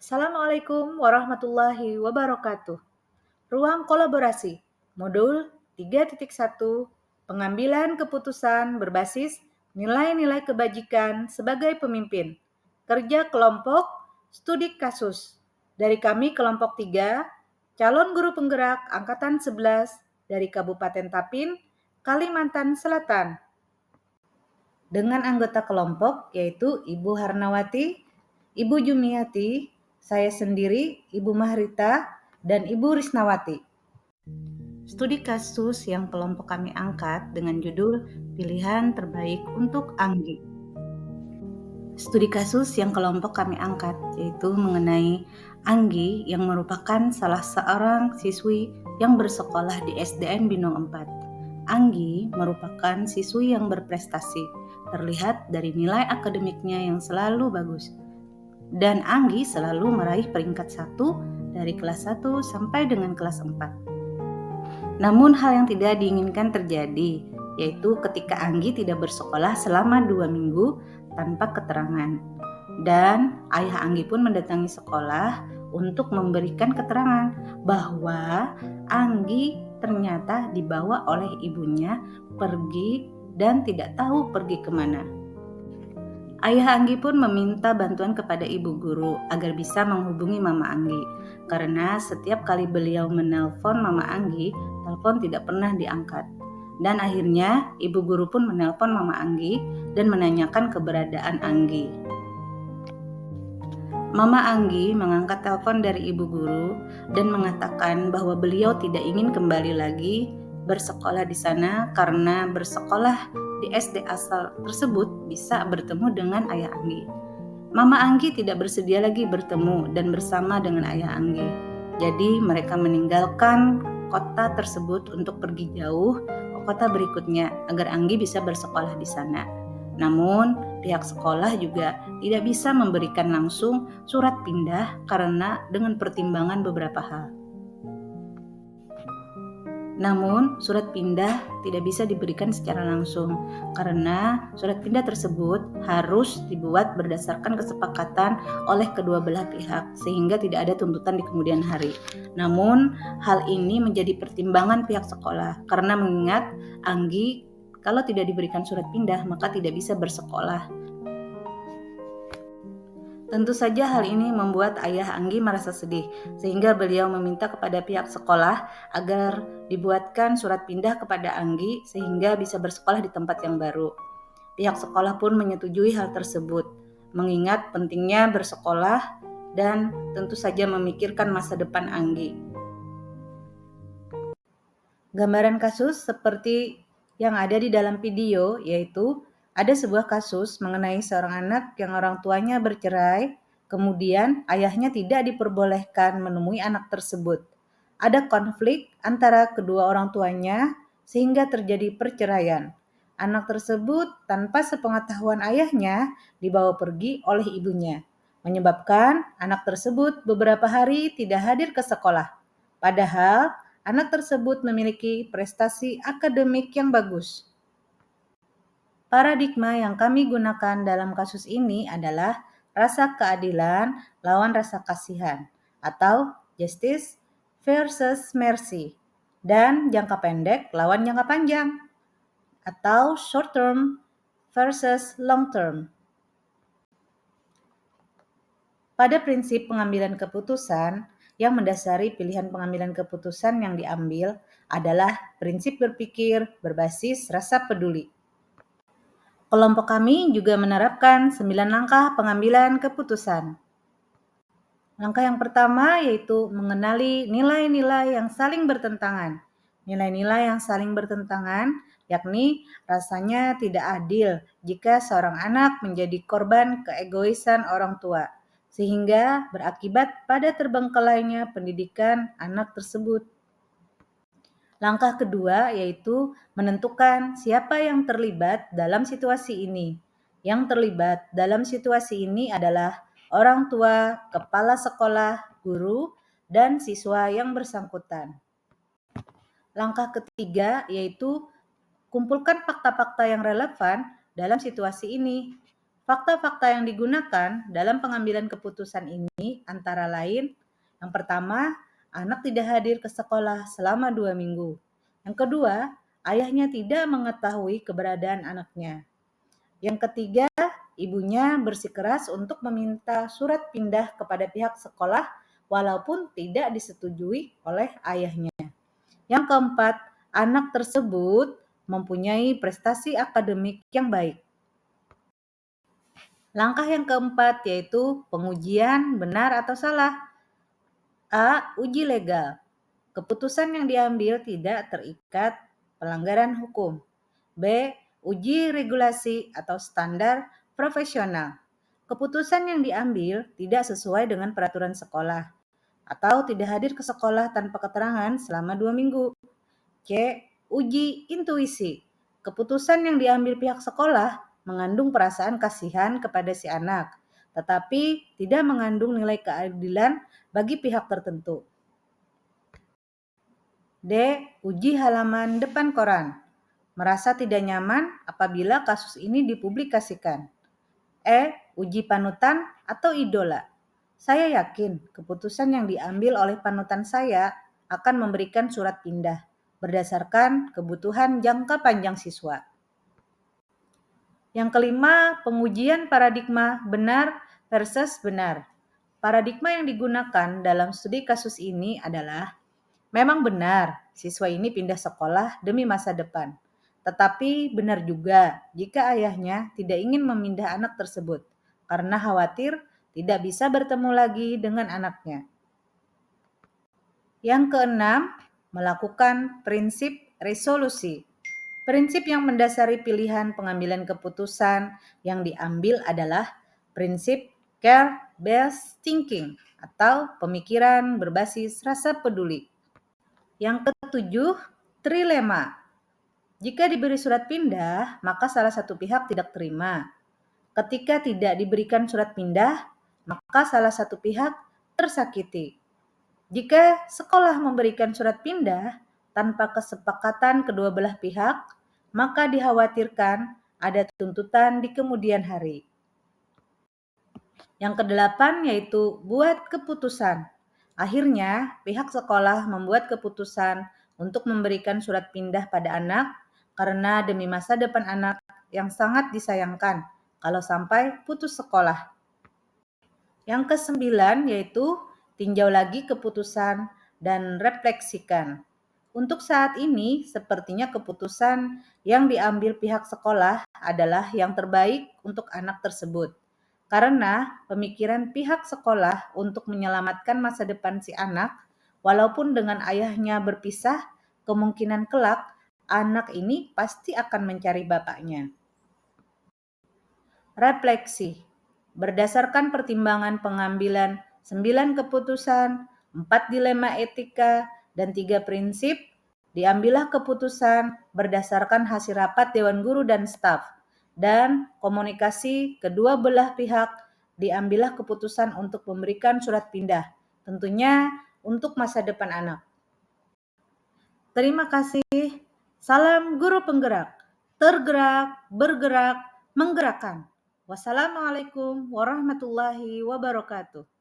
Assalamualaikum warahmatullahi wabarakatuh. Ruang kolaborasi, modul 3.1, pengambilan keputusan berbasis nilai-nilai kebajikan sebagai pemimpin, kerja kelompok, studi kasus. Dari kami kelompok 3, calon guru penggerak Angkatan 11 dari Kabupaten Tapin, Kalimantan Selatan. Dengan anggota kelompok yaitu Ibu Harnawati, Ibu Jumiati, saya sendiri, Ibu Mahrita, dan Ibu Risnawati. Studi kasus yang kelompok kami angkat dengan judul Pilihan Terbaik untuk Anggi. Studi kasus yang kelompok kami angkat yaitu mengenai Anggi yang merupakan salah seorang siswi yang bersekolah di SDN Binong 4. Anggi merupakan siswi yang berprestasi, terlihat dari nilai akademiknya yang selalu bagus. Dan Anggi selalu meraih peringkat 1 dari kelas 1 sampai dengan kelas 4. Namun hal yang tidak diinginkan terjadi, yaitu ketika Anggi tidak bersekolah selama 2 minggu tanpa keterangan. Dan ayah Anggi pun mendatangi sekolah untuk memberikan keterangan bahwa Anggi ternyata dibawa oleh ibunya pergi dan tidak tahu pergi kemana. Ayah Anggi pun meminta bantuan kepada ibu guru agar bisa menghubungi Mama Anggi, karena setiap kali beliau menelpon Mama Anggi, telepon tidak pernah diangkat. Dan akhirnya ibu guru pun menelpon Mama Anggi dan menanyakan keberadaan Anggi. Mama Anggi mengangkat telepon dari ibu guru dan mengatakan bahwa beliau tidak ingin kembali lagi bersekolah di sana karena bersekolah di SD asal tersebut bisa bertemu dengan ayah Anggi. Mama Anggi tidak bersedia lagi bertemu dan bersama dengan ayah Anggi. Jadi mereka meninggalkan kota tersebut untuk pergi jauh ke kota berikutnya agar Anggi bisa bersekolah di sana. Namun pihak sekolah juga tidak bisa memberikan langsung surat pindah karena dengan pertimbangan beberapa hal. Namun, surat pindah tidak bisa diberikan secara langsung karena surat pindah tersebut harus dibuat berdasarkan kesepakatan oleh kedua belah pihak sehingga tidak ada tuntutan di kemudian hari. Namun, hal ini menjadi pertimbangan pihak sekolah karena mengingat Anggi kalau tidak diberikan surat pindah maka tidak bisa bersekolah. Tentu saja hal ini membuat ayah Anggi merasa sedih, sehingga beliau meminta kepada pihak sekolah agar dibuatkan surat pindah kepada Anggi sehingga bisa bersekolah di tempat yang baru. Pihak sekolah pun menyetujui hal tersebut, mengingat pentingnya bersekolah dan tentu saja memikirkan masa depan Anggi. Gambaran kasus seperti yang ada di dalam video yaitu ada sebuah kasus mengenai seorang anak yang orang tuanya bercerai, kemudian ayahnya tidak diperbolehkan menemui anak tersebut. Ada konflik antara kedua orang tuanya sehingga terjadi perceraian. Anak tersebut tanpa sepengetahuan ayahnya dibawa pergi oleh ibunya, menyebabkan anak tersebut beberapa hari tidak hadir ke sekolah. Padahal anak tersebut memiliki prestasi akademik yang bagus. Paradigma yang kami gunakan dalam kasus ini adalah rasa keadilan lawan rasa kasihan atau justice versus mercy dan jangka pendek lawan jangka panjang atau short term versus long term. Pada prinsip pengambilan keputusan, yang mendasari pilihan pengambilan keputusan yang diambil adalah prinsip berpikir berbasis rasa peduli. Kelompok kami juga menerapkan 9 langkah pengambilan keputusan. Langkah yang pertama yaitu mengenali nilai-nilai yang saling bertentangan. Nilai-nilai yang saling bertentangan yakni rasanya tidak adil jika seorang anak menjadi korban keegoisan orang tua, sehingga berakibat pada terbengkelainya pendidikan anak tersebut. Langkah kedua yaitu menentukan siapa yang terlibat dalam situasi ini. Yang terlibat dalam situasi ini adalah orang tua, kepala sekolah, guru, dan siswa yang bersangkutan. Langkah ketiga yaitu kumpulkan fakta-fakta yang relevan dalam situasi ini. Fakta-fakta yang digunakan dalam pengambilan keputusan ini antara lain, yang pertama, anak tidak hadir ke sekolah selama 2 minggu. Yang kedua, ayahnya tidak mengetahui keberadaan anaknya. Yang ketiga, ibunya bersikeras untuk meminta surat pindah kepada pihak sekolah walaupun tidak disetujui oleh ayahnya. Yang keempat, anak tersebut mempunyai prestasi akademik yang baik. Langkah yang keempat yaitu pengujian benar atau salah. A. Uji legal. Keputusan yang diambil tidak terikat pelanggaran hukum. B. Uji regulasi atau standar profesional. Keputusan yang diambil tidak sesuai dengan peraturan sekolah atau tidak hadir ke sekolah tanpa keterangan selama 2 minggu. C. Uji intuisi. Keputusan yang diambil pihak sekolah mengandung perasaan kasihan kepada si anak, tetapi tidak mengandung nilai keadilan bagi pihak tertentu. D. Uji halaman depan koran. Merasa tidak nyaman apabila kasus ini dipublikasikan. E. Uji panutan atau idola. Saya yakin keputusan yang diambil oleh panutan saya akan memberikan surat pindah berdasarkan kebutuhan jangka panjang siswa. Yang kelima, pengujian paradigma benar versus benar. Paradigma yang digunakan dalam studi kasus ini adalah memang benar siswa ini pindah sekolah demi masa depan. Tetapi benar juga jika ayahnya tidak ingin memindah anak tersebut karena khawatir tidak bisa bertemu lagi dengan anaknya. Yang keenam, melakukan prinsip resolusi. Prinsip yang mendasari pilihan pengambilan keputusan yang diambil adalah prinsip care-based thinking atau pemikiran berbasis rasa peduli. Yang ketujuh, trilema. Jika diberi surat pindah, maka salah satu pihak tidak terima. Ketika tidak diberikan surat pindah, maka salah satu pihak tersakiti. Jika sekolah memberikan surat pindah tanpa kesepakatan kedua belah pihak, maka dikhawatirkan ada tuntutan di kemudian hari. Yang kedelapan yaitu buat keputusan. Akhirnya, pihak sekolah membuat keputusan untuk memberikan surat pindah pada anak karena demi masa depan anak yang sangat disayangkan kalau sampai putus sekolah. Yang kesembilan yaitu tinjau lagi keputusan dan refleksikan. Untuk saat ini, sepertinya keputusan yang diambil pihak sekolah adalah yang terbaik untuk anak tersebut. Karena pemikiran pihak sekolah untuk menyelamatkan masa depan si anak, walaupun dengan ayahnya berpisah, kemungkinan kelak anak ini pasti akan mencari bapaknya. Refleksi. Berdasarkan pertimbangan pengambilan 9 keputusan, 4 dilema etika, dan 3 prinsip, diambillah keputusan berdasarkan hasil rapat Dewan Guru dan staf, dan komunikasi kedua belah pihak, diambillah keputusan untuk memberikan surat pindah, tentunya untuk masa depan anak. Terima kasih. Salam guru penggerak. Tergerak, bergerak, menggerakkan. Wassalamualaikum warahmatullahi wabarakatuh.